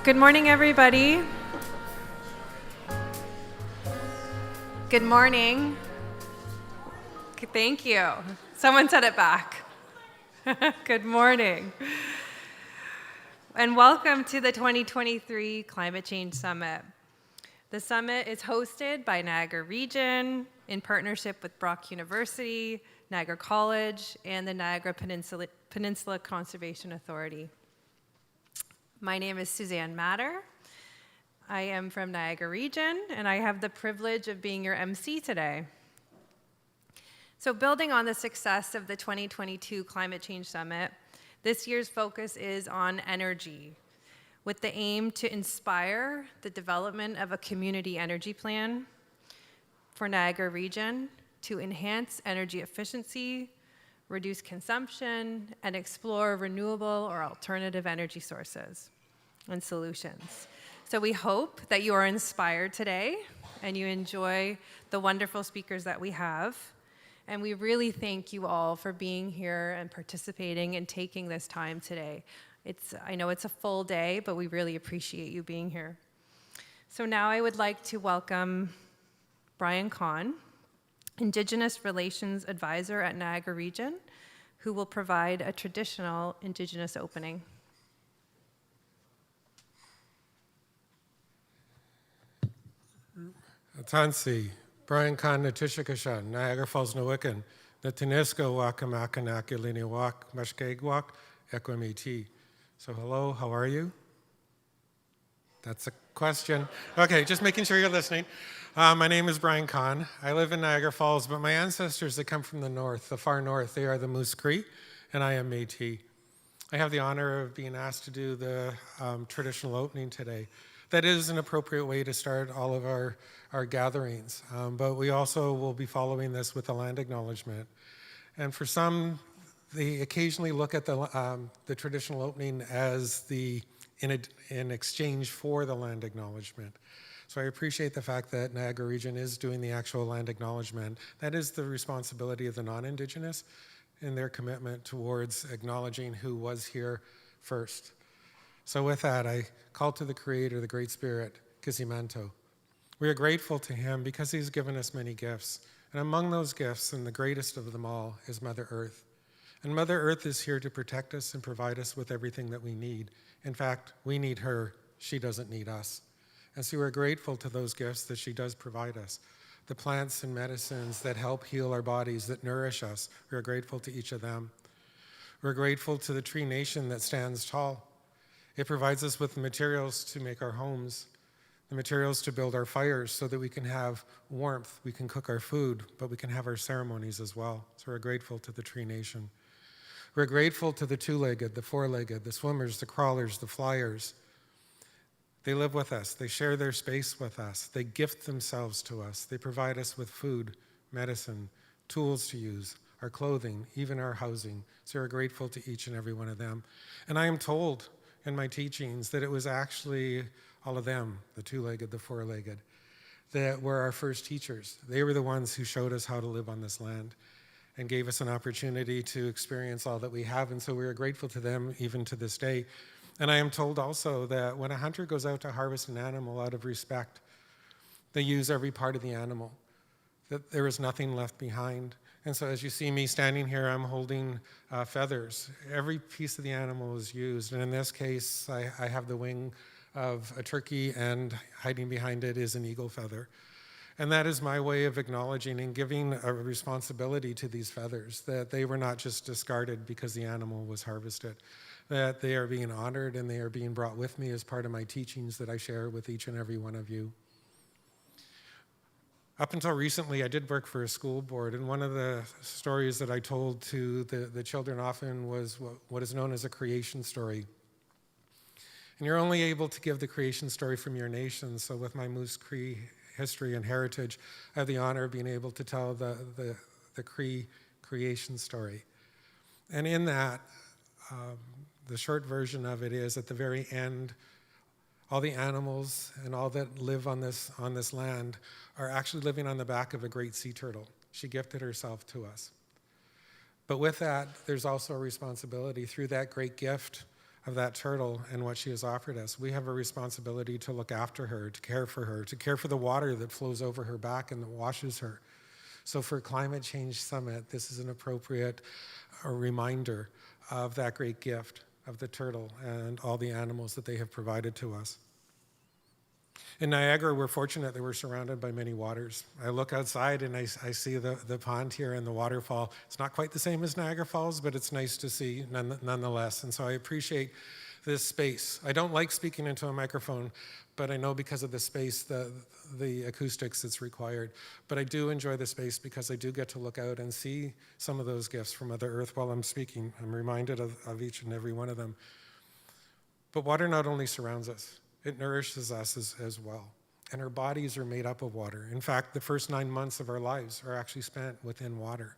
Good morning, everybody. Good morning. Thank you. Someone said it back. Good morning. And welcome to the 2023 Climate Change Summit. The summit is hosted by Niagara Region in partnership with Brock University, Niagara College, and the Niagara Peninsula Conservation Authority. My name is Suzanne Matter. I am from Niagara Region, and I have the privilege of being your MC today. So building on the success of the 2022 Climate Change Summit, this year's focus is on energy, with the aim to inspire the development of a community energy plan for Niagara Region to enhance energy efficiency, reduce consumption, and explore renewable or alternative energy sources and solutions. So we hope that you are inspired today and you enjoy the wonderful speakers that we have. And we really thank you all for being here and participating and taking this time today. I know it's a full day, but we really appreciate you being here. So now I would like to welcome Brian Kahn, Indigenous Relations Advisor at Niagara Region, who will provide a traditional Indigenous opening. Tansi, Brian Kahn, Natishikashan, Niagara Falls, Nowikan, Natineska, Wakamakanak, Iliniwak, Mashkegwak, Ekwamiti. So hello, how are you? That's a question. Okay, just making sure you're listening. My name is Brian Kahn. I live in Niagara Falls, but my ancestors, they come from the north, the far north. They are the Moose Cree, and I am Métis. I have the honor of being asked to do the traditional opening today. That is an appropriate way to start all of our gatherings, but we also will be following this with a land acknowledgement. And for some, they occasionally look at the traditional opening as in exchange for the land acknowledgement. So I appreciate the fact that Niagara Region is doing the actual land acknowledgement. That is the responsibility of the non-Indigenous in their commitment towards acknowledging who was here first. So with that, I call to the Creator, the Great Spirit, Kisimanto. We are grateful to Him because He's given us many gifts. And among those gifts, and the greatest of them all, is Mother Earth. And Mother Earth is here to protect us and provide us with everything that we need. In fact, we need her. She doesn't need us. And so we're grateful to those gifts that she does provide us. The plants and medicines that help heal our bodies, that nourish us, we're grateful to each of them. We're grateful to the tree nation that stands tall. It provides us with the materials to make our homes, the materials to build our fires so that we can have warmth, we can cook our food, but we can have our ceremonies as well. So we're grateful to the tree nation. We're grateful to the two-legged, the four-legged, the swimmers, the crawlers, the flyers. They live with us. They share their space with us. They gift themselves to us. They provide us with food, medicine, tools to use, our clothing, even our housing. So we're grateful to each and every one of them. And I am told in my teachings that it was actually all of them, the two-legged, the four-legged, that were our first teachers. They were the ones who showed us how to live on this land and gave us an opportunity to experience all that we have. And so we are grateful to them even to this day. And I am told also that when a hunter goes out to harvest an animal out of respect, they use every part of the animal, that there is nothing left behind. And so as you see me standing here, I'm holding feathers. Every piece of the animal is used. And in this case, I have the wing of a turkey, and hiding behind it is an eagle feather. And that is my way of acknowledging and giving a responsibility to these feathers, that they were not just discarded because the animal was harvested, that they are being honored and they are being brought with me as part of my teachings that I share with each and every one of you. Up until recently, I did work for a school board, and one of the stories that I told to the children often was what is known as a creation story. And you're only able to give the creation story from your nation, so with my Moose Cree history and heritage, I have the honor of being able to tell the Cree creation story. And in that, the short version of it is, at the very end, all the animals and all that live on this land are actually living on the back of a great sea turtle. She gifted herself to us. But with that, there's also a responsibility through that great gift of that turtle and what she has offered us. We have a responsibility to look after her, to care for the water that flows over her back and that washes her. So for Climate Change Summit, this is an appropriate reminder of that great gift of the turtle and all the animals that they have provided to us. In Niagara, we're fortunate that we're surrounded by many waters. I look outside and I see the pond here and the waterfall. It's not quite the same as Niagara Falls, but it's nice to see nonetheless. And so I appreciate this space. I don't like speaking into a microphone, but I know because of the space, the acoustics that's required. But I do enjoy the space because I do get to look out and see some of those gifts from Mother Earth while I'm speaking. I'm reminded of each and every one of them. But water not only surrounds us, it nourishes us as well. And our bodies are made up of water. In fact, the first 9 months of our lives are actually spent within water.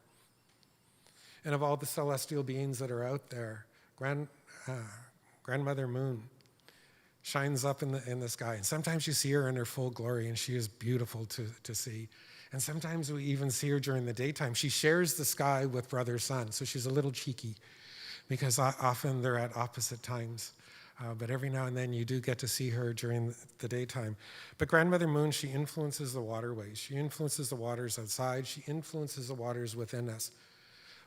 And of all the celestial beings that are out there, Grandmother Moon shines up in the sky. And sometimes you see her in her full glory, and she is beautiful to see. And sometimes we even see her during the daytime. She shares the sky with Brother Sun, so she's a little cheeky because often they're at opposite times. But every now and then you do get to see her during the daytime. But Grandmother Moon, she influences the waterways. She influences the waters outside. She influences the waters within us.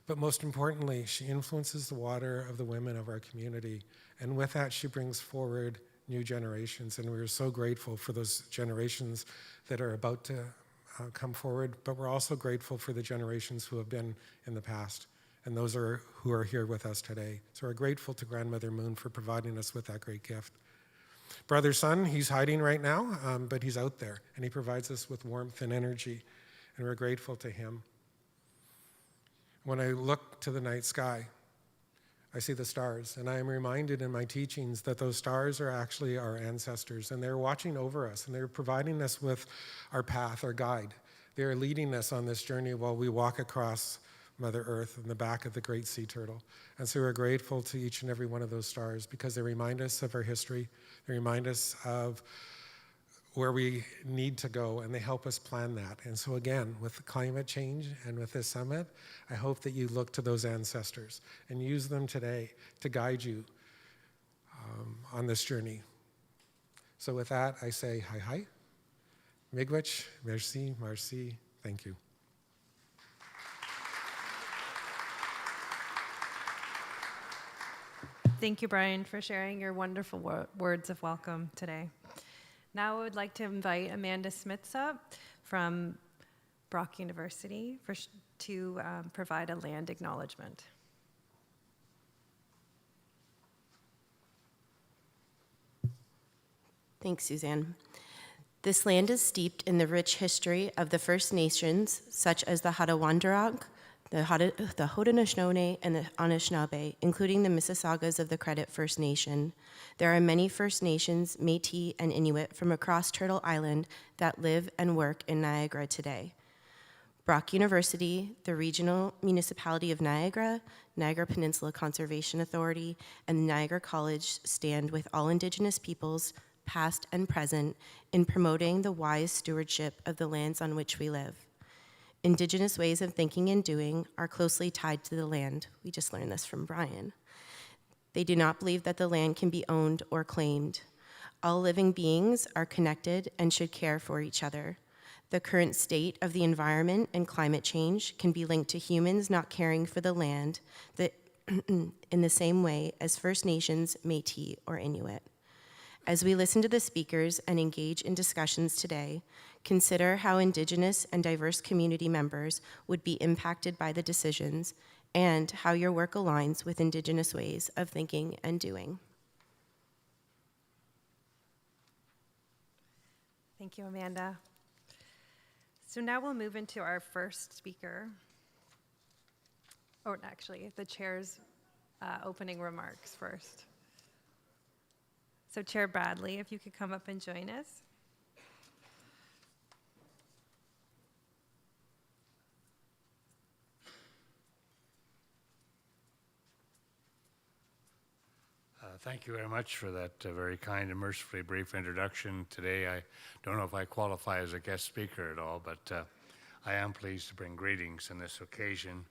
But most importantly, she influences the water of the women of our community. And with that, she brings forward new generations. And we're so grateful for those generations that are about to come forward. But we're also grateful for the generations who have been in the past. And those who are here with us today. So we're grateful to Grandmother Moon for providing us with that great gift. Brother Sun, he's hiding right now, but he's out there, and he provides us with warmth and energy, and we're grateful to him. When I look to the night sky, I see the stars, and I am reminded in my teachings that those stars are actually our ancestors, and they're watching over us, and they're providing us with our path, our guide. They are leading us on this journey while we walk across Mother Earth in the back of the great sea turtle. And so we're grateful to each and every one of those stars because they remind us of our history, they remind us of where we need to go, and they help us plan that. And so again, with climate change and with this summit, I hope that you look to those ancestors and use them today to guide you on this journey. So with that, I say hi, miigwech, merci, marci, thank you. Thank you, Brian, for sharing your wonderful words of welcome today. Now I would like to invite Amanda Smits up from Brock University to provide a land acknowledgement. Thanks, Suzanne. This land is steeped in the rich history of the First Nations, such as the Hattawandurag, the Haudenosaunee, and the Anishinaabe, including the Mississaugas of the Credit First Nation. There are many First Nations, Métis, and Inuit from across Turtle Island that live and work in Niagara today. Brock University, the Regional Municipality of Niagara, Niagara Peninsula Conservation Authority, and Niagara College stand with all Indigenous peoples, past and present, in promoting the wise stewardship of the lands on which we live. Indigenous ways of thinking and doing are closely tied to the land. We just learned this from Brian. They do not believe that the land can be owned or claimed. All living beings are connected and should care for each other. The current state of the environment and climate change can be linked to humans not caring for the land in the same way as First Nations, Métis, or Inuit. As we listen to the speakers and engage in discussions today, consider how Indigenous and diverse community members would be impacted by the decisions and how your work aligns with Indigenous ways of thinking and doing. Thank you, Amanda. So now we'll move into our first speaker. Or actually, the chair's opening remarks first. So Chair Bradley, if you could come up and join us. Thank you very much for that very kind and mercifully brief introduction today. I don't know if I qualify as a guest speaker at all, but I am pleased to bring greetings on this occasion,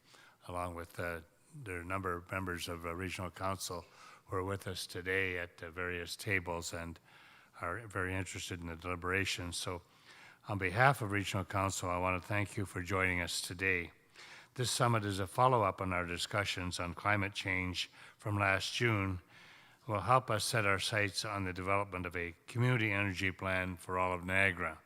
along with the number of members of Regional Council who are with us today at the various tables and are very interested in the deliberations. So on behalf of Regional Council, I want to thank you for joining us today. This summit is a follow-up on our discussions on climate change from last June. It will help us set our sights on the development of a community energy plan for all of Niagara.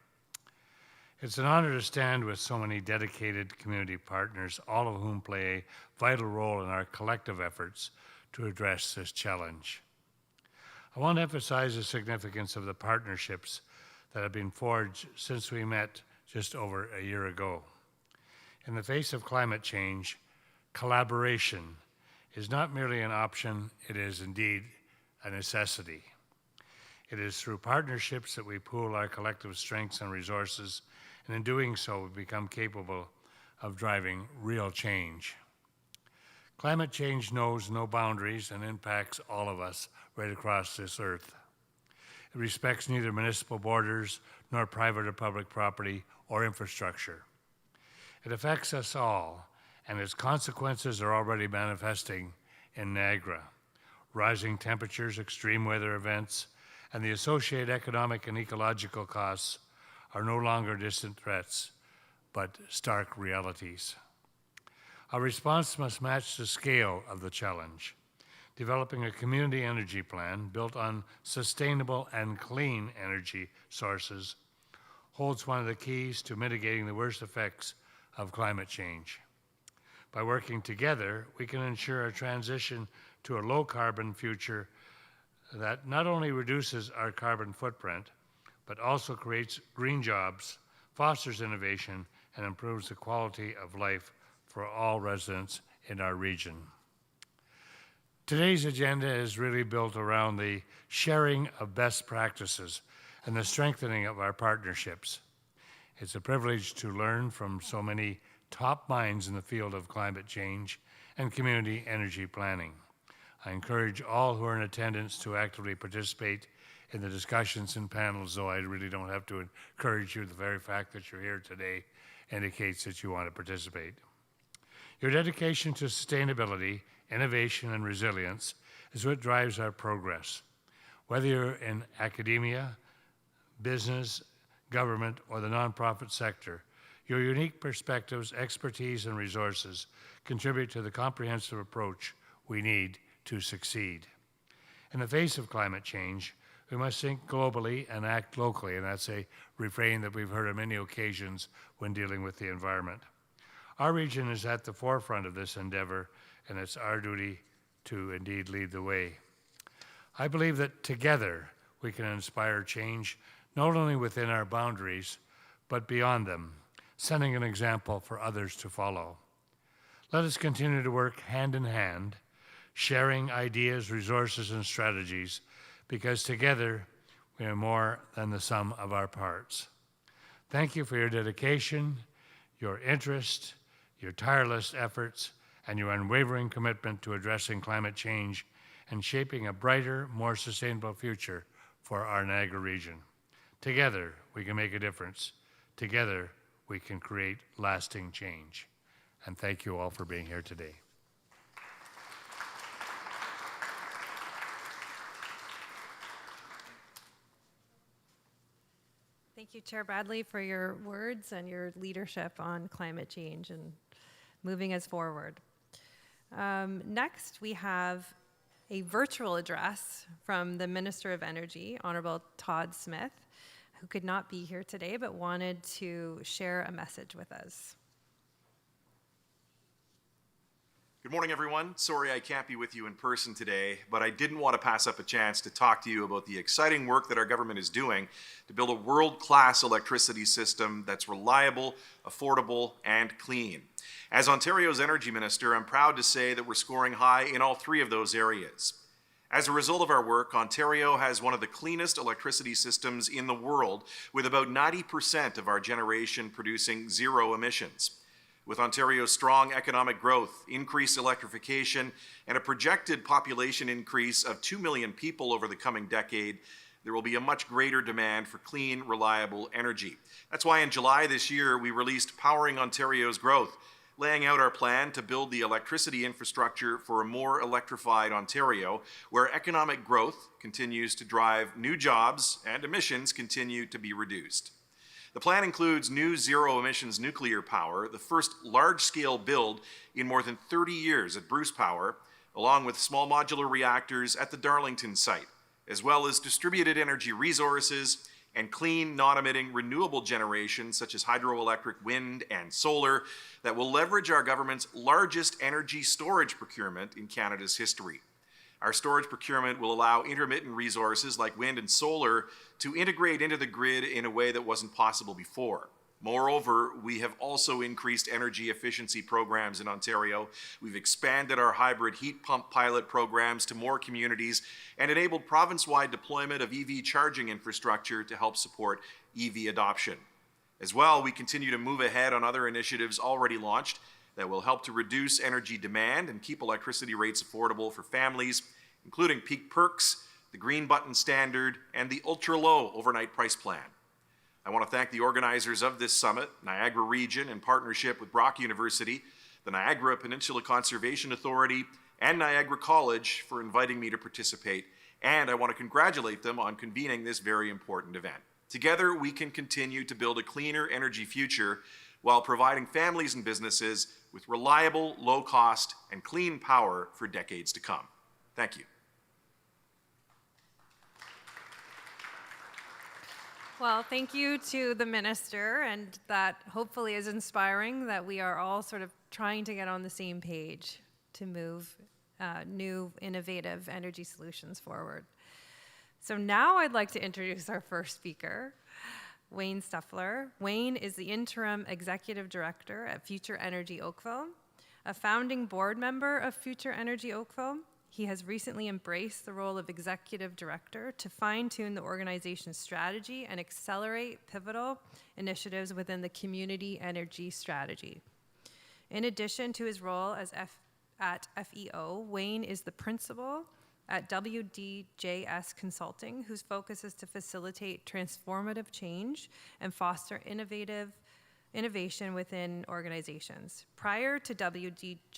It's an honor to stand with so many dedicated community partners, all of whom play a vital role in our collective efforts to address this challenge. I want to emphasize the significance of the partnerships that have been forged since we met just over a year ago. In the face of climate change, collaboration is not merely an option, it is indeed a necessity. It is through partnerships that we pool our collective strengths and resources, and in doing so, we become capable of driving real change. Climate change knows no boundaries and impacts all of us right across this earth. It respects neither municipal borders nor private or public property or infrastructure. It affects us all, and its consequences are already manifesting in Niagara. Rising temperatures, extreme weather events, and the associated economic and ecological costs are no longer distant threats, but stark realities. Our response must match the scale of the challenge. Developing a community energy plan built on sustainable and clean energy sources holds one of the keys to mitigating the worst effects of climate change. By working together, we can ensure a transition to a low-carbon future that not only reduces our carbon footprint, but also creates green jobs, fosters innovation, and improves the quality of life for all residents in our region. Today's agenda is really built around the sharing of best practices and the strengthening of our partnerships. It's a privilege to learn from so many top minds in the field of climate change and community energy planning. I encourage all who are in attendance to actively participate in the discussions and panels, though I really don't have to encourage you. The very fact that you're here today indicates that you want to participate. Your dedication to sustainability, innovation, and resilience is what drives our progress. Whether you're in academia, business, government, or the nonprofit sector, your unique perspectives, expertise, and resources contribute to the comprehensive approach we need to succeed. In the face of climate change, we must think globally and act locally, and that's a refrain that we've heard on many occasions when dealing with the environment. Our region is at the forefront of this endeavor, and it's our duty to indeed lead the way. I believe that together we can inspire change not only within our boundaries, but beyond them, setting an example for others to follow. Let us continue to work hand in hand, sharing ideas, resources, and strategies, because together we are more than the sum of our parts. Thank you for your dedication, your interest, your tireless efforts, and your unwavering commitment to addressing climate change and shaping a brighter, more sustainable future for our Niagara region. Together, we can make a difference. Together, we can create lasting change. And thank you all for being here today. Thank you, Chair Bradley, for your words and your leadership on climate change and moving us forward. Next, we have a virtual address from the Minister of Energy, Honorable Todd Smith, who could not be here today but wanted to share a message with us. Good morning, everyone. Sorry I can't be with you in person today, but I didn't want to pass up a chance to talk to you about the exciting work that our government is doing to build a world-class electricity system that's reliable, affordable, and clean. As Ontario's Energy Minister, I'm proud to say that we're scoring high in all three of those areas. As a result of our work, Ontario has one of the cleanest electricity systems in the world, with about 90% of our generation producing zero emissions. With Ontario's strong economic growth, increased electrification, and a projected population increase of 2 million people over the coming decade, there will be a much greater demand for clean, reliable energy. That's why in July this year, we released Powering Ontario's Growth, laying out our plan to build the electricity infrastructure for a more electrified Ontario, where economic growth continues to drive new jobs and emissions continue to be reduced. The plan includes new zero-emissions nuclear power, the first large-scale build in more than 30 years at Bruce Power, along with small modular reactors at the Darlington site, as well as distributed energy resources and clean, non-emitting renewable generation such as hydroelectric, wind, and solar that will leverage our government's largest energy storage procurement in Canada's history. Our storage procurement will allow intermittent resources like wind and solar to integrate into the grid in a way that wasn't possible before. Moreover, we have also increased energy efficiency programs in Ontario. We've expanded our hybrid heat pump pilot programs to more communities and enabled province-wide deployment of EV charging infrastructure to help support EV adoption. As well, we continue to move ahead on other initiatives already launched that will help to reduce energy demand and keep electricity rates affordable for families, including peak perks, the green button standard, and the ultra-low overnight price plan. I want to thank the organizers of this summit, Niagara Region, in partnership with Brock University, the Niagara Peninsula Conservation Authority, and Niagara College for inviting me to participate, and I want to congratulate them on convening this very important event. Together, we can continue to build a cleaner energy future while providing families and businesses with reliable, low-cost, and clean power for decades to come. Thank you. Well, thank you to the minister, and that hopefully is inspiring that we are all sort of trying to get on the same page to move new, innovative energy solutions forward. So now I'd like to introduce our first speaker, Wayne Stuffler. Wayne is the interim executive director at Future Energy Oakville, a founding board member of Future Energy Oakville. He has recently embraced the role of executive director to fine-tune the organization's strategy and accelerate pivotal initiatives within the community energy strategy. In addition to his role at FEO, Wayne is the principal at WDJS Consulting, whose focus is to facilitate transformative change and foster innovation within organizations. Prior to WDJS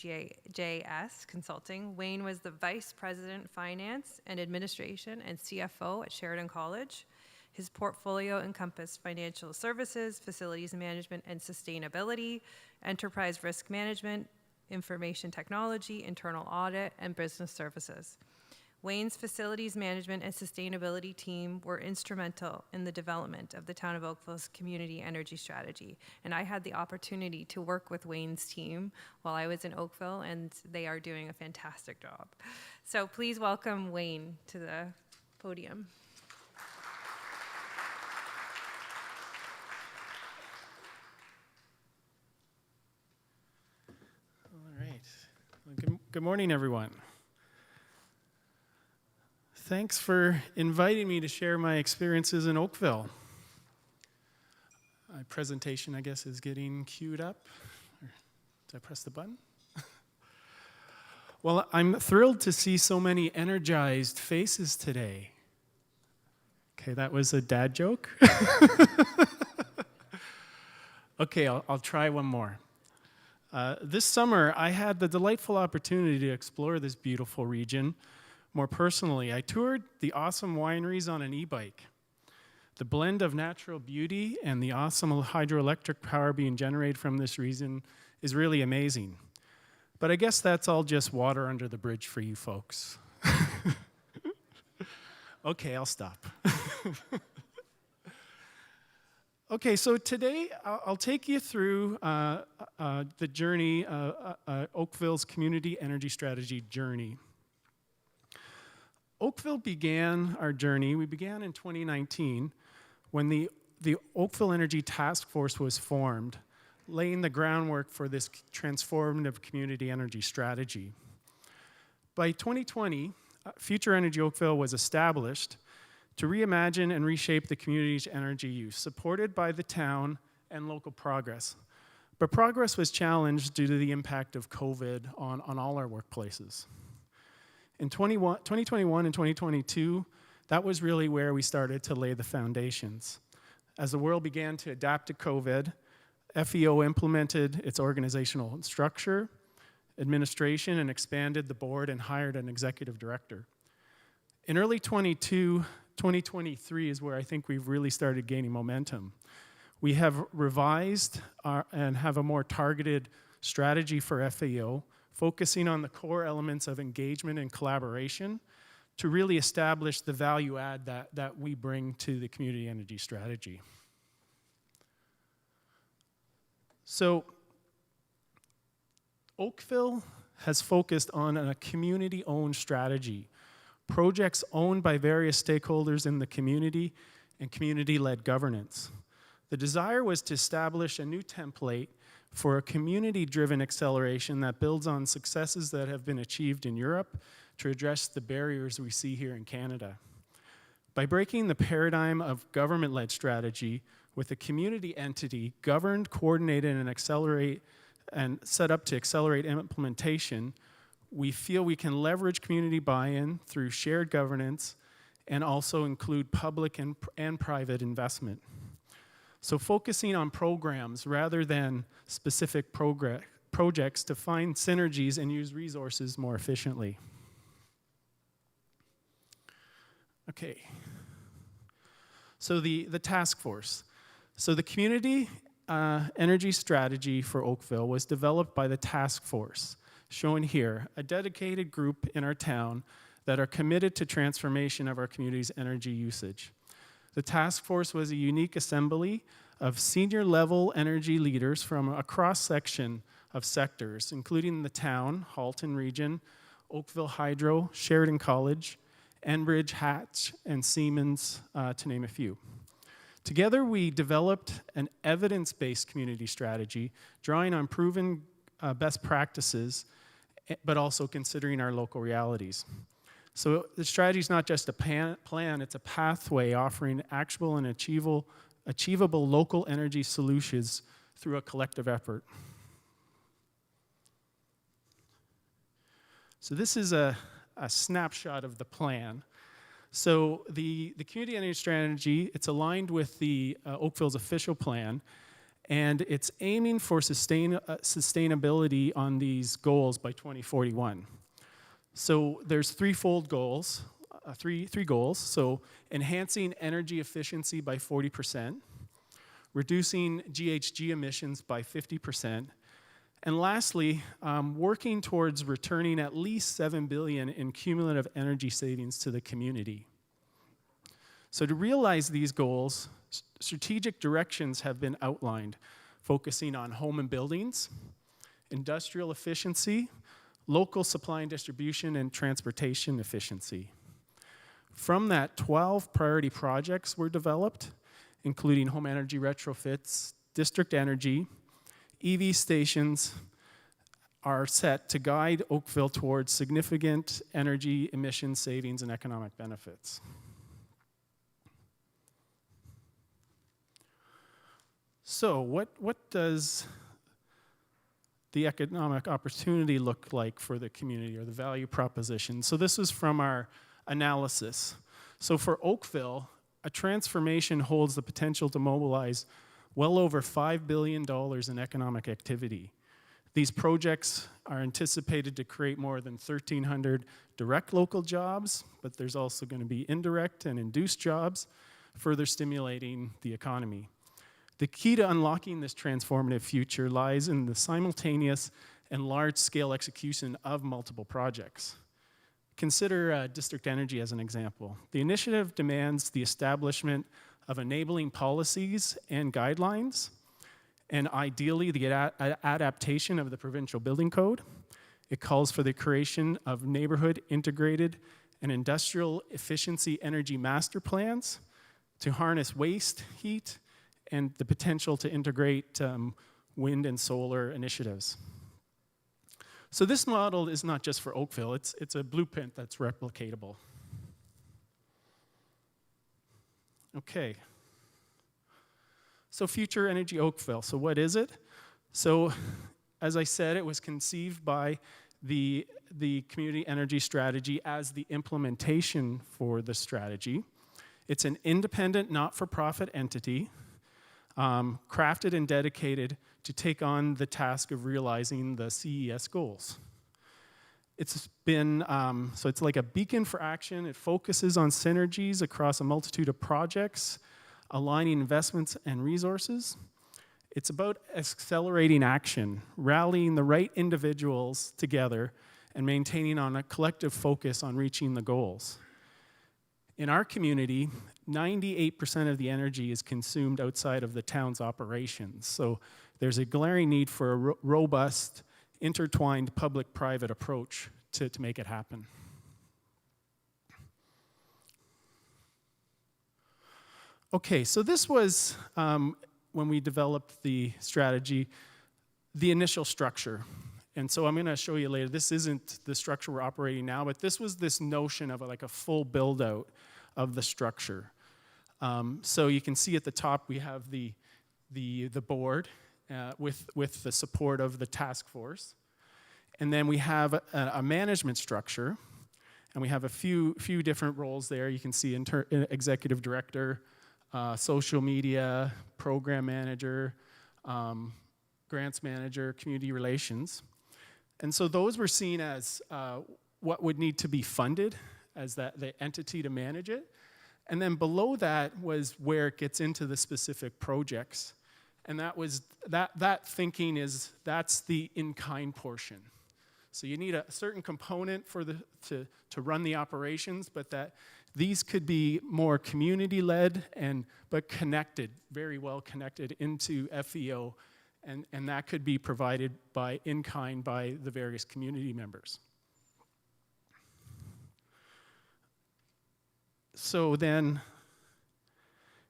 Consulting, Wayne was the Vice President, Finance and Administration and CFO at Sheridan College. His portfolio encompassed financial services, facilities management and sustainability, enterprise risk management, information technology, internal audit, and business services. Wayne's facilities management and sustainability team were instrumental in the development of the Town of Oakville's community energy strategy. And I had the opportunity to work with Wayne's team while I was in Oakville, and they are doing a fantastic job. So please welcome Wayne to the podium. All right. Well, good morning, everyone. Thanks for inviting me to share my experiences in Oakville. My presentation, I guess, is getting queued up. Did I press the button? Well, I'm thrilled to see so many energized faces today. Okay, that was a dad joke. Okay, I'll try one more. This summer, I had the delightful opportunity to explore this beautiful region. More personally, I toured the awesome wineries on an e-bike. The blend of natural beauty and the awesome hydroelectric power being generated from this region is really amazing. But I guess that's all just water under the bridge for you folks. Okay, I'll stop. Okay, so today I'll take you through the journey, Oakville's community energy strategy journey. Oakville began our journey, we began in 2019 when the Oakville Energy Task Force was formed, laying the groundwork for this transformative community energy strategy. By 2020, Future Energy Oakville was established to reimagine and reshape the community's energy use, supported by the town and local progress. But progress was challenged due to the impact of COVID on all our workplaces. In 2021 and 2022, that was really where we started to lay the foundations. As the world began to adapt to COVID, FEO implemented its organizational structure, administration, and expanded the board and hired an executive director. In early 2023 is where I think we've really started gaining momentum. We have revised and have a more targeted strategy for FAO, focusing on the core elements of engagement and collaboration to really establish the value add that we bring to the community energy strategy. So, Oakville has focused on a community-owned strategy, projects owned by various stakeholders in the community, and community-led governance. The desire was to establish a new template for a community-driven acceleration that builds on successes that have been achieved in Europe to address the barriers we see here in Canada. By breaking the paradigm of government-led strategy with a community entity governed, coordinated, and set up to accelerate implementation, we feel we can leverage community buy-in through shared governance and also include public and private investment. So focusing on programs rather than specific projects to find synergies and use resources more efficiently. Okay. So the task force. So the community energy strategy for Oakville was developed by the task force, shown here, a dedicated group in our town that are committed to transformation of our community's energy usage. The task force was a unique assembly of senior level energy leaders from a cross-section of sectors, including the town, Halton Region, Oakville Hydro, Sheridan College, Enbridge, Hatch, and Siemens, to name a few. Together, we developed an evidence-based community strategy, drawing on proven best practices, but also considering our local realities. So the strategy is not just a plan, it's a pathway offering actual and achievable local energy solutions through a collective effort. So this is a snapshot of the plan. So the community energy strategy, it's aligned with the Oakville's official plan, and it's aiming for sustainability on these goals by 2041. So there's threefold goals, three goals. So enhancing energy efficiency by 40%, reducing GHG emissions by 50%, and lastly, working towards returning at least $7 billion in cumulative energy savings to the community. So to realize these goals, strategic directions have been outlined, focusing on home and buildings, industrial efficiency, local supply and distribution, and transportation efficiency. From that, 12 priority projects were developed, including home energy retrofits, district energy, EV stations are set to guide Oakville towards significant energy emission savings and economic benefits. So what does the economic opportunity look like for the community, or the value proposition? So this is from our analysis. So for Oakville, a transformation holds the potential to mobilize well over $5 billion in economic activity. These projects are anticipated to create more than 1,300 direct local jobs, but there's also going to be indirect and induced jobs, further stimulating the economy. The key to unlocking this transformative future lies in the simultaneous and large-scale execution of multiple projects. Consider district energy as an example. The initiative demands the establishment of enabling policies and guidelines, and ideally the adaptation of the provincial building code. It calls for the creation of neighborhood integrated and industrial efficiency energy master plans to harness waste, heat, and the potential to integrate wind and solar initiatives. So this model is not just for Oakville, it's a blueprint that's replicatable. Okay. So Future Energy Oakville. So what is it? So as I said, it was conceived by the community energy strategy as the implementation for the strategy. It's an independent, not-for-profit entity. crafted and dedicated to take on the task of realizing the CES goals. It's been, so it's like a beacon for action. It focuses on synergies across a multitude of projects, aligning investments and resources. It's about accelerating action, rallying the right individuals together, and maintaining on a collective focus on reaching the goals. In our community, 98% of the energy is consumed outside of the town's operations. So there's a glaring need for a robust, intertwined public-private approach to make it happen. Okay, so this was, when we developed the strategy, the initial structure. And so I'm going to show you later, this isn't the structure we're operating now, but this was this notion of like a full build-out of the structure. So you can see at the top we have the board with the support of the task force. And then we have a management structure, and we have a few different roles there. You can see executive director, social media, program manager, grants manager, community relations. And so those were seen as what would need to be funded as the entity to manage it. And then below that was where it gets into the specific projects. And that thinking that's the in-kind portion. So you need a certain component to run the operations, but that these could be more community-led but connected, very well connected into FEO, and that could be provided by in-kind by the various community members. So then,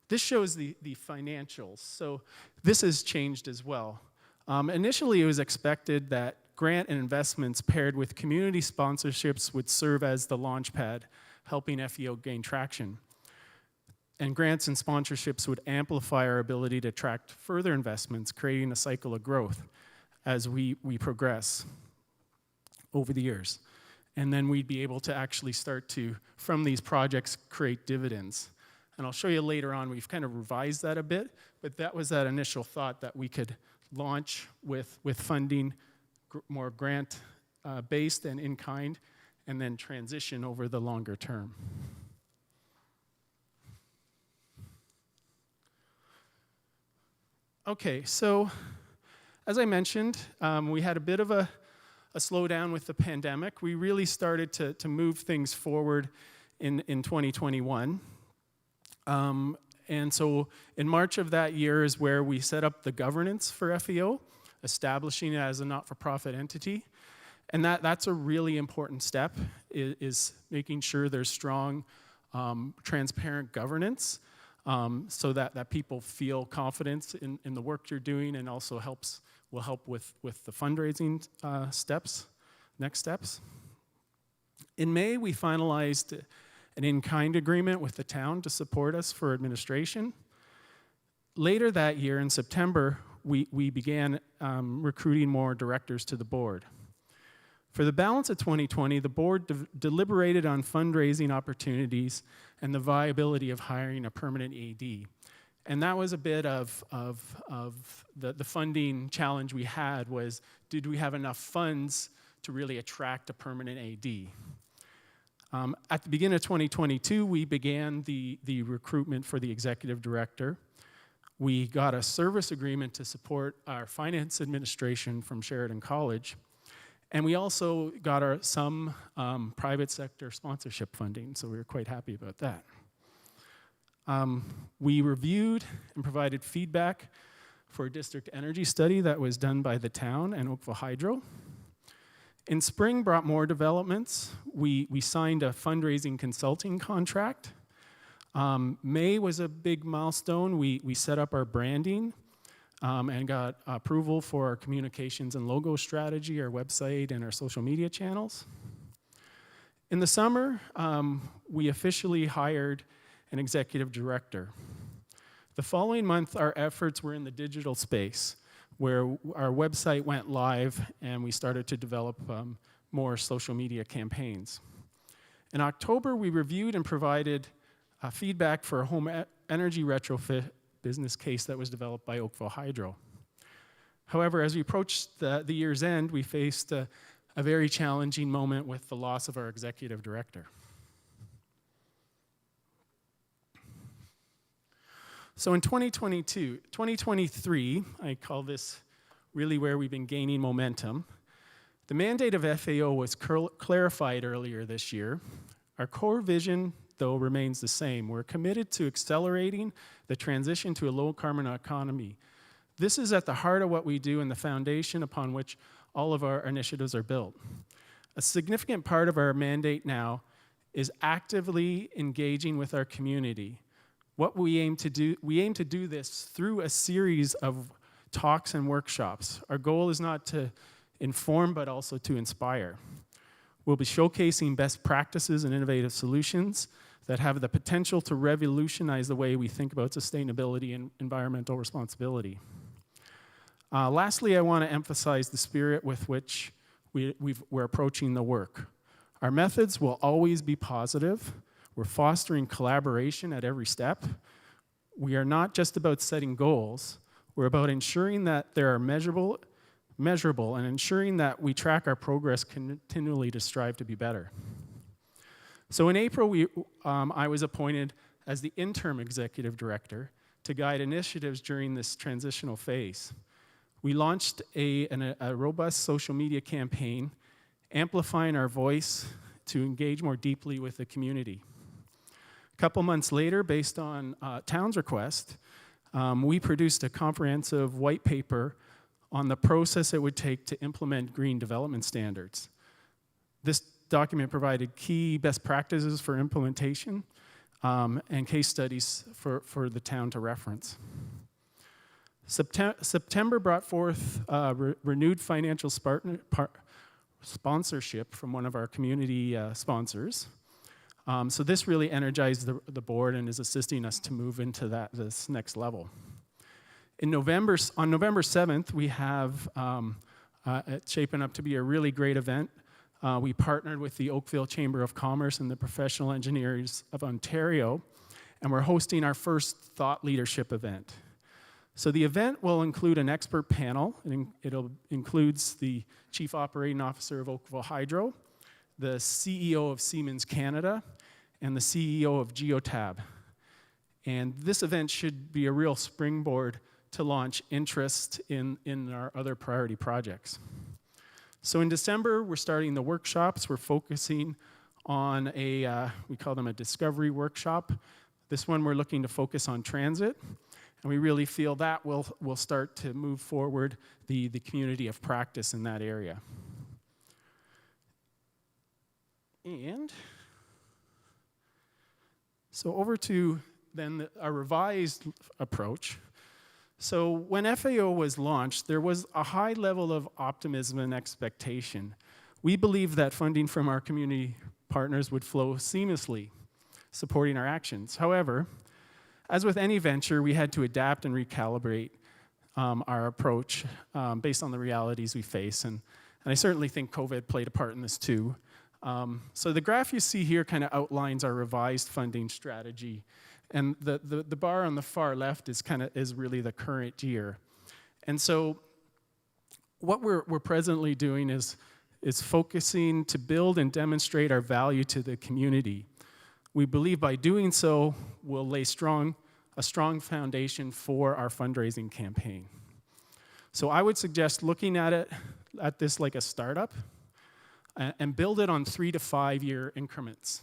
this shows the financials. So this has changed as well. Initially, it was expected that grant and investments paired with community sponsorships would serve as the launch pad, helping FEO gain traction. And grants and sponsorships would amplify our ability to attract further investments, creating a cycle of growth as we progress over the years. And then we'd be able to actually start to, from these projects, create dividends. And I'll show you later on, we've kind of revised that a bit, but that was that initial thought that we could launch with funding more grant-based and in-kind, and then transition over the longer term. Okay, so as I mentioned, we had a bit of a slowdown with the pandemic. We really started to move things forward in 2021. And so in March of that year is where we set up the governance for FEO, establishing it as a not-for-profit entity. And that's a really important step, is making sure there's strong, transparent governance, so that people feel confidence in the work you're doing, and also will help with the fundraising next steps. In May, we finalized an in-kind agreement with the town to support us for administration. Later that year, in September, we began recruiting more directors to the board. For the balance of 2020, the board deliberated on fundraising opportunities and the viability of hiring a permanent AD. And that was a bit of the funding challenge we had, was did we have enough funds to really attract a permanent AD? At the beginning of 2022, we began the recruitment for the executive director. We got a service agreement to support our finance administration from Sheridan College. And we also got some private sector sponsorship funding, so we were quite happy about that. We reviewed and provided feedback for a district energy study that was done by the town and Oakville Hydro. In spring brought more developments. We signed a fundraising consulting contract. May was a big milestone. We set up our branding and got approval for our communications and logo strategy, our website, and our social media channels. In the summer, we officially hired an executive director. The following month, our efforts were in the digital space, where our website went live and we started to develop more social media campaigns. In October, we reviewed and provided feedback for a home energy retrofit business case that was developed by Oakville Hydro. However, as we approached the year's end, we faced a very challenging moment with the loss of our executive director. So in 2023, I call this really where we've been gaining momentum. The mandate of FAO was clarified earlier this year. Our core vision, though, remains the same. We're committed to accelerating the transition to a low-carbon economy. This is at the heart of what we do and the foundation upon which all of our initiatives are built. A significant part of our mandate now is actively engaging with our community. What we aim to do this through a series of talks and workshops. Our goal is not to inform, but also to inspire. We'll be showcasing best practices and innovative solutions that have the potential to revolutionize the way we think about sustainability and environmental responsibility. Lastly, I want to emphasize the spirit with which we're approaching the work. Our methods will always be positive. We're fostering collaboration at every step. We are not just about setting goals. We're about ensuring that they are measurable and ensuring that we track our progress continually to strive to be better. So in April, I was appointed as the interim executive director to guide initiatives during this transitional phase. We launched a robust social media campaign, amplifying our voice to engage more deeply with the community. A couple months later, based on town's request, we produced a comprehensive white paper on the process it would take to implement green development standards. This document provided key best practices for implementation and case studies for the town to reference. September brought forth renewed financial sponsorship from one of our community sponsors. So this really energized the board and is assisting us to move into this next level. On November 7th, we have it's shaping up to be a really great event. We partnered with the Oakville Chamber of Commerce and the Professional Engineers of Ontario, and we're hosting our first thought leadership event. So the event will include an expert panel. It includes the Chief Operating Officer of Oakville Hydro, the CEO of Siemens Canada, and the CEO of Geotab. And this event should be a real springboard to launch interest in our other priority projects. So in December, we're starting the workshops. We're focusing on we call them a discovery workshop. This one we're looking to focus on transit. And we really feel that will start to move forward the community of practice in that area. And so over to then our revised approach. So when FAO was launched, there was a high level of optimism and expectation. We believed that funding from our community partners would flow seamlessly, supporting our actions. However, as with any venture, we had to adapt and recalibrate our approach based on the realities we face. And I certainly think COVID played a part in this too. So the graph you see here kind of outlines our revised funding strategy. And the bar on the far left is really the current year. And so what we're presently doing is focusing to build and demonstrate our value to the community. We believe by doing so, we'll lay a strong foundation for our fundraising campaign. So I would suggest looking at this like a startup and build it on 3 to 5 year increments.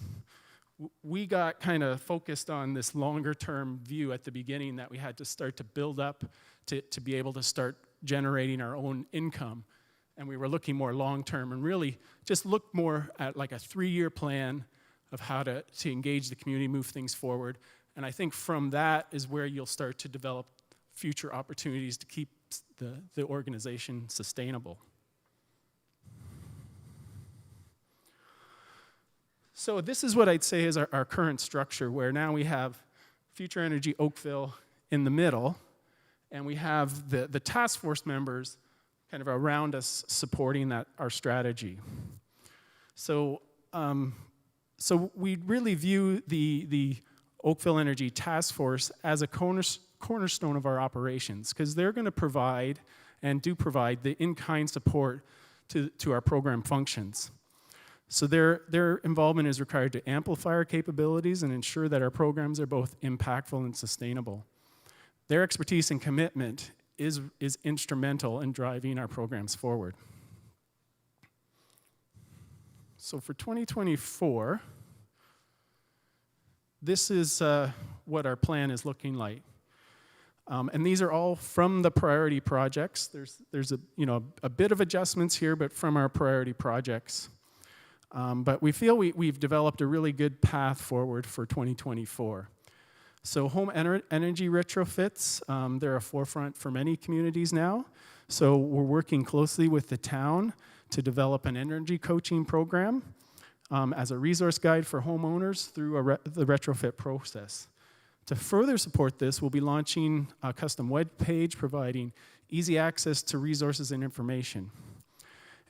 We got kind of focused on this longer term view at the beginning that we had to start to build up to be able to start generating our own income. And we were looking more long term and really just look more at like a 3-year plan of how to engage the community, move things forward. And I think from that is where you'll start to develop future opportunities to keep the organization sustainable. So this is what I'd say is our current structure, where now we have Future Energy Oakville in the middle, and we have the task force members kind of around us supporting our strategy. So we really view the Oakville Energy Task Force as a cornerstone of our operations, because they're going to provide and do provide the in-kind support to our program functions. So their involvement is required to amplify our capabilities and ensure that our programs are both impactful and sustainable. Their expertise and commitment is instrumental in driving our programs forward. So for 2024, this is what our plan is looking like. And these are all from the priority projects. There's a bit of adjustments here, but from our priority projects. But we feel we've developed a really good path forward for 2024. So home energy retrofits, they're a forefront for many communities now. So we're working closely with the town to develop an energy coaching program as a resource guide for homeowners through the retrofit process. To further support this, we'll be launching a custom web page providing easy access to resources and information.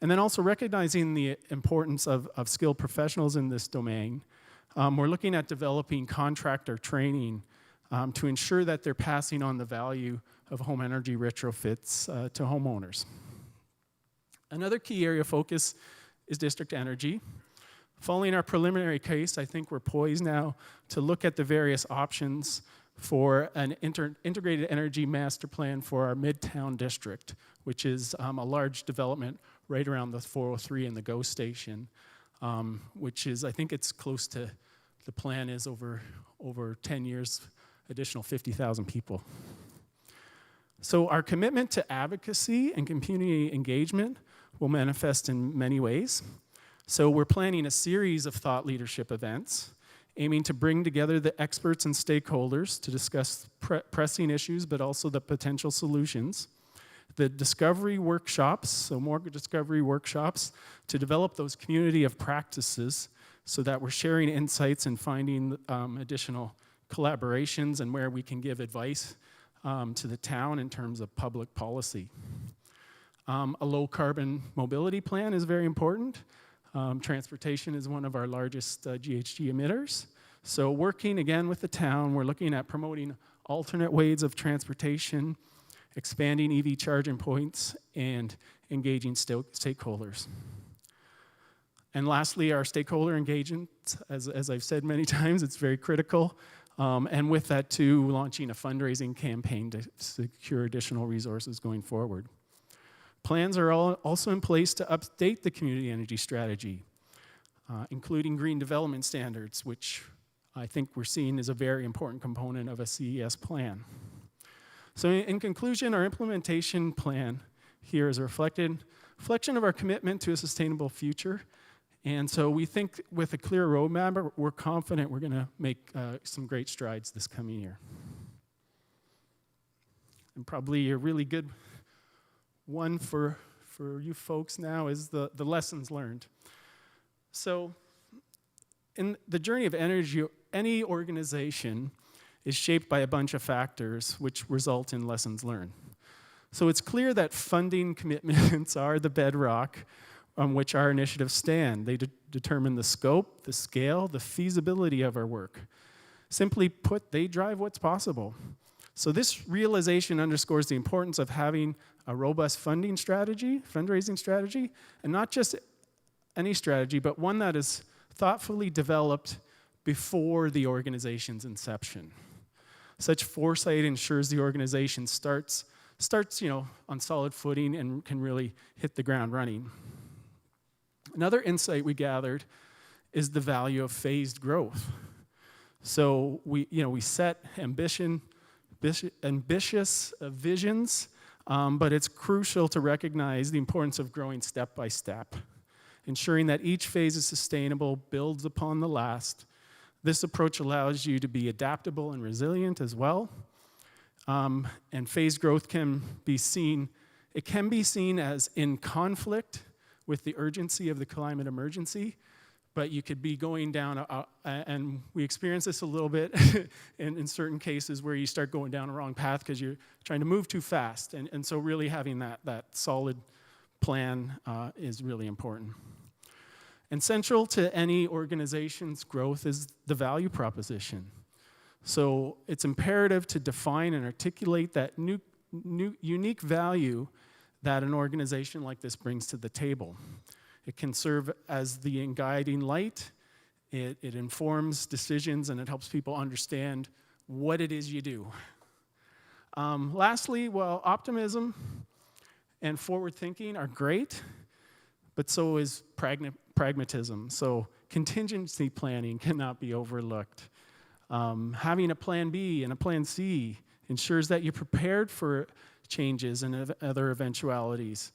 And then also recognizing the importance of skilled professionals in this domain, we're looking at developing contractor training to ensure that they're passing on the value of home energy retrofits to homeowners. Another key area of focus is district energy. Following our preliminary case, I think we're poised now to look at the various options for an integrated energy master plan for our Midtown district, which is a large development right around the 403 and the GO station, which is, I think it's close to, the plan is over 10 years, additional 50,000 people. So our commitment to advocacy and community engagement will manifest in many ways. So we're planning a series of thought leadership events aiming to bring together the experts and stakeholders to discuss pressing issues, but also the potential solutions. The discovery workshops, so more discovery workshops, to develop those community of practices so that we're sharing insights and finding additional collaborations and where we can give advice to the town in terms of public policy. A low carbon mobility plan is very important. Transportation is one of our largest GHG emitters. So working again with the town, we're looking at promoting alternate ways of transportation, expanding EV charging points, and engaging stakeholders. And lastly, our stakeholder engagement, as I've said many times, it's very critical. And with that too, launching a fundraising campaign to secure additional resources going forward. Plans are also in place to update the community energy strategy, including green development standards, which I think we're seeing is a very important component of a CES plan. So in conclusion, our implementation plan here is a reflection of our commitment to a sustainable future. And so we think with a clear roadmap, we're confident we're gonna make some great strides this coming year. And probably a really good one for you folks now is the lessons learned. So in the journey of energy, any organization is shaped by a bunch of factors which result in lessons learned. So it's clear that funding commitments are the bedrock on which our initiatives stand. They determine the scope, the scale, the feasibility of our work. Simply put, they drive what's possible. So this realization underscores the importance of having a robust fundraising strategy, and not just any strategy, but one that is thoughtfully developed before the organization's inception. Such foresight ensures the organization starts on solid footing and can really hit the ground running. Another insight we gathered is the value of phased growth. So we set ambitious visions, but it's crucial to recognize the importance of growing step by step, ensuring that each phase is sustainable, builds upon the last. This approach allows you to be adaptable and resilient as well. And phased growth can be seen as in conflict with the urgency of the climate emergency, but you could be going down, and we experience this a little bit in certain cases where you start going down a wrong path because you're trying to move too fast. And so really having that solid plan is really important. And central to any organization's growth is the value proposition. So it's imperative to define and articulate that unique value that an organization like this brings to the table. It can serve as the guiding light. It informs decisions, and it helps people understand what it is you do. Lastly, well, optimism and forward thinking are great, but so is pragmatism. So contingency planning cannot be overlooked. Having a plan B and a plan C ensures that you're prepared for changes and other eventualities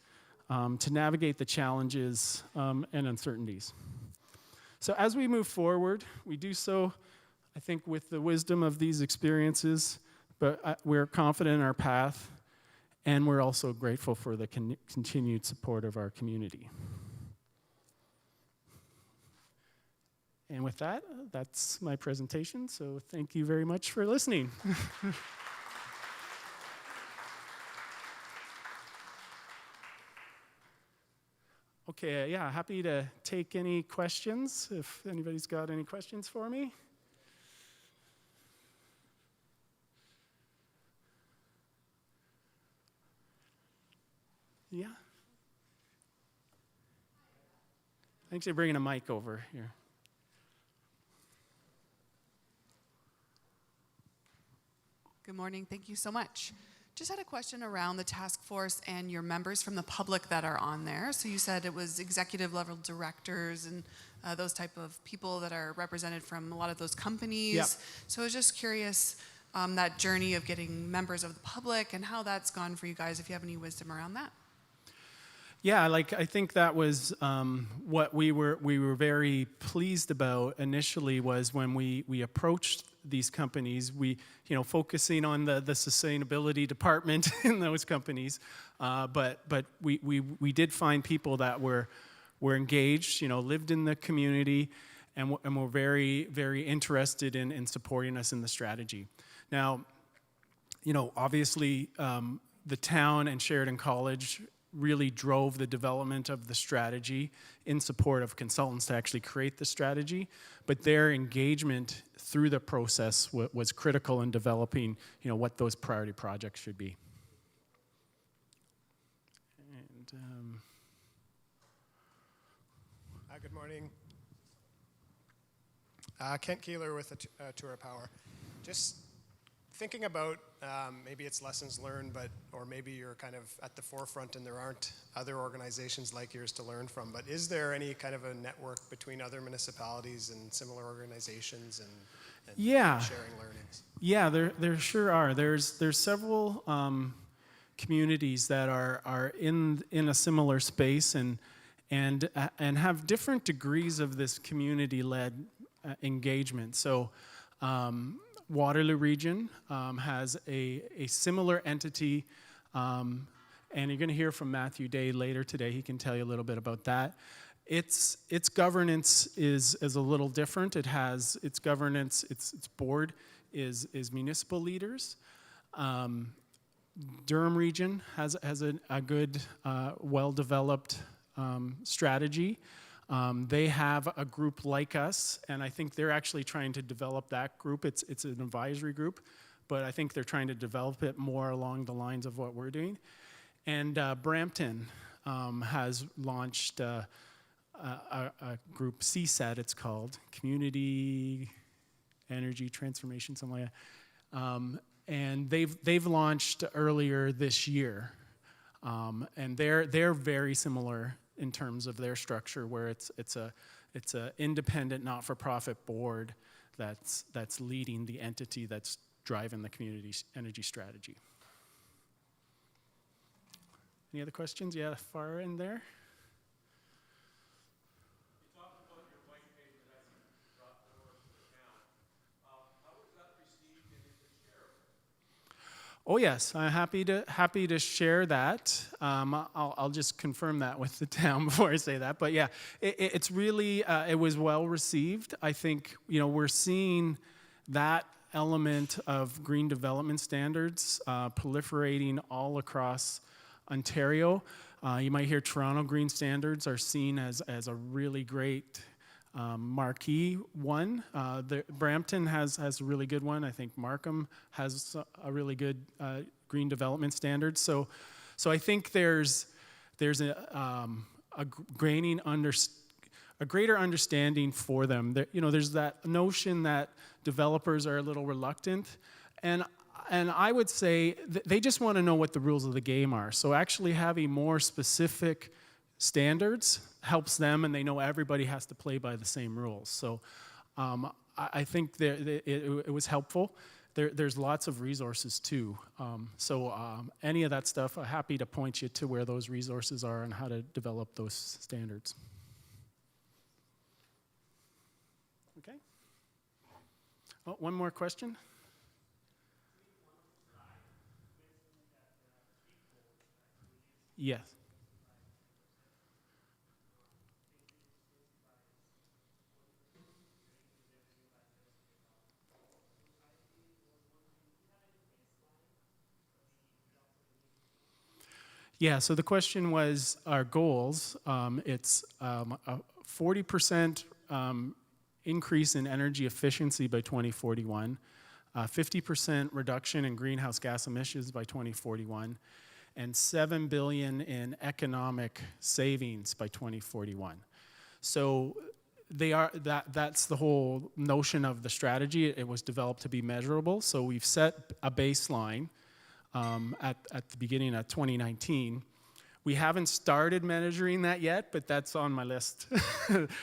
to navigate the challenges and uncertainties. So as we move forward, we do so, I think, with the wisdom of these experiences, but we're confident in our path, and we're also grateful for the continued support of our community. And with that, that's my presentation, so thank you very much for listening. Okay, yeah, happy to take any questions, if anybody's got any questions for me. Yeah? Thanks for bringing a mic over here. Good morning. Thank you so much. Just had a question around the task force and your members from the public that are on there. So you said it was executive level directors and those type of people that are represented from a lot of those companies. Yep. So I was just curious that journey of getting members of the public and how that's gone for you guys, if you have any wisdom around that. Yeah, I think that was what we were very pleased about initially was when we approached these companies, focusing on the sustainability department in those companies, but we did find people that were engaged, lived in the community, and were very, very interested in supporting us in the strategy. Now, obviously, the town and Sheridan College really drove the development of the strategy in support of consultants to actually create the strategy, but their engagement through the process was critical in developing, what those priority projects should be. And good morning. Kent Keeler with Tour of Power. Just thinking about maybe it's lessons learned, or maybe you're kind of at the forefront and there aren't other organizations like yours to learn from, but is there any kind of a network between other municipalities and similar organizations and sharing learnings? Yeah, there sure are. There's several communities that are in a similar space and have different degrees of this community-led engagement. So Waterloo region has a similar entity, and you're going to hear from Matthew Day later today. He can tell you a little bit about that. Its governance is a little different. It has its governance. Its board is municipal leaders. Durham region has a good, well-developed strategy. They have a group like us, and I think they're actually trying to develop that group. It's an advisory group, but I think they're trying to develop it more along the lines of what we're doing. And Brampton has launched a group, CSAT it's called, Community Energy Transformation, something like that. And they've launched earlier this year, and they're very similar in terms of their structure, where it's a independent, not-for-profit board that's leading the entity that's driving the community's energy strategy. Any other questions? Yeah, far in there. You talked about your white paper that you brought forward to the town. How was that received, and is it shareable? Oh yes, I'm happy to share that. I'll just confirm that with the town before I say that. But yeah, it's really it was well received. I think we're seeing that element of green development standards proliferating all across Ontario. You might hear Toronto green standards are seen as a really great Marquee one. Brampton has a really good one. I think Markham has a really good green development standard. So I think there's a greater understanding for them. There's that notion that developers are a little reluctant, and I would say they just want to know what the rules of the game are. So actually having more specific standards helps them, and they know everybody has to play by the same rules. So I think it was helpful. There's lots of resources too. Any of that stuff, I'm happy to point you to where those resources are and how to develop those standards. Okay. Oh, one more question. Yes. Yeah, so the question was our goals. It's a 40% increase in energy efficiency by 2041, 50% reduction in greenhouse gas emissions by 2041, and $7 billion in economic savings by 2041. So that's the whole notion of the strategy. It was developed to be measurable. So we've set a baseline at the beginning of 2019. We haven't started measuring that yet, but that's on my list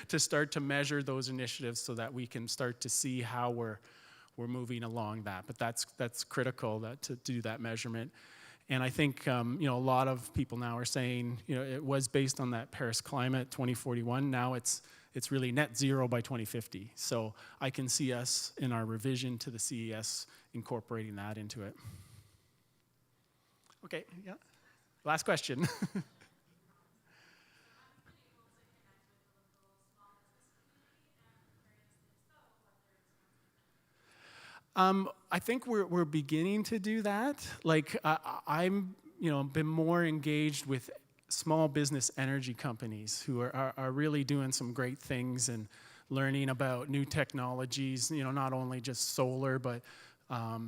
to start to measure those initiatives so that we can start to see how we're moving along that. But that's critical to do that measurement. And I think a lot of people now are saying it was based on that Paris Climate 2041. Now it's really net zero by 2050. So I can see us in our revision to the CES incorporating that into it. Okay, yeah. Last question. I think we're beginning to do that. Like I'm been more engaged with small business energy companies who are really doing some great things and learning about new technologies. Not only just solar, but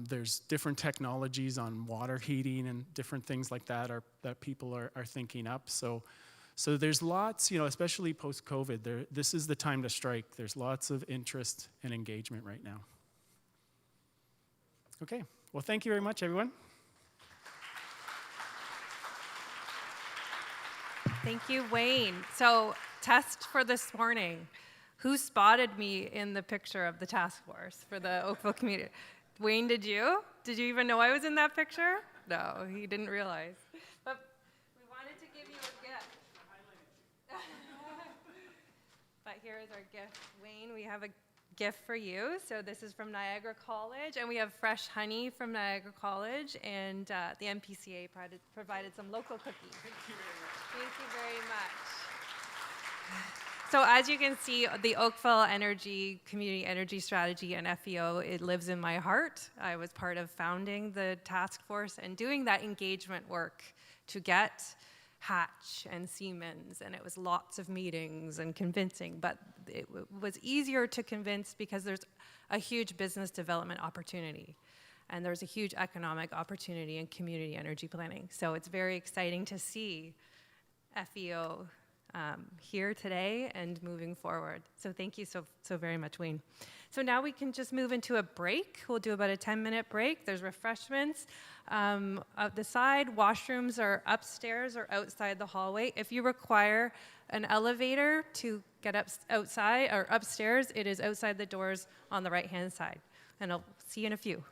there's different technologies on water heating and different things like that that people are thinking up. So there's lots, especially post-COVID, this is the time to strike. There's lots of interest and engagement right now. Okay, well, thank you very much, everyone. Thank you, Wayne. So, test for this morning. Who spotted me in the picture of the task force for the Oakville community? Wayne, did you? Did you even know I was in that picture? No, he didn't realize. But we wanted to give you a gift. But here is our gift. Wayne, we have a gift for you. So this is from Niagara College, and we have fresh honey from Niagara College, and the MPCA provided some local cookies. Thank you very much. Thank you very much. So as you can see, the Oakville Community Energy Strategy and FEO, it lives in my heart. I was part of founding the task force and doing that engagement work to get Hatch and Siemens, and it was lots of meetings and convincing, but it was easier to convince because there's a huge business development opportunity, and there's a huge economic opportunity in community energy planning. So it's very exciting to see FEO here today and moving forward. So thank you so very much, Wayne. So now we can just move into a break. We'll do about a 10-minute break. There's refreshments at the side. Washrooms are upstairs or outside the hallway. If you require an elevator to get outside or upstairs, it is outside the doors on the right-hand side. And I'll see you in a few.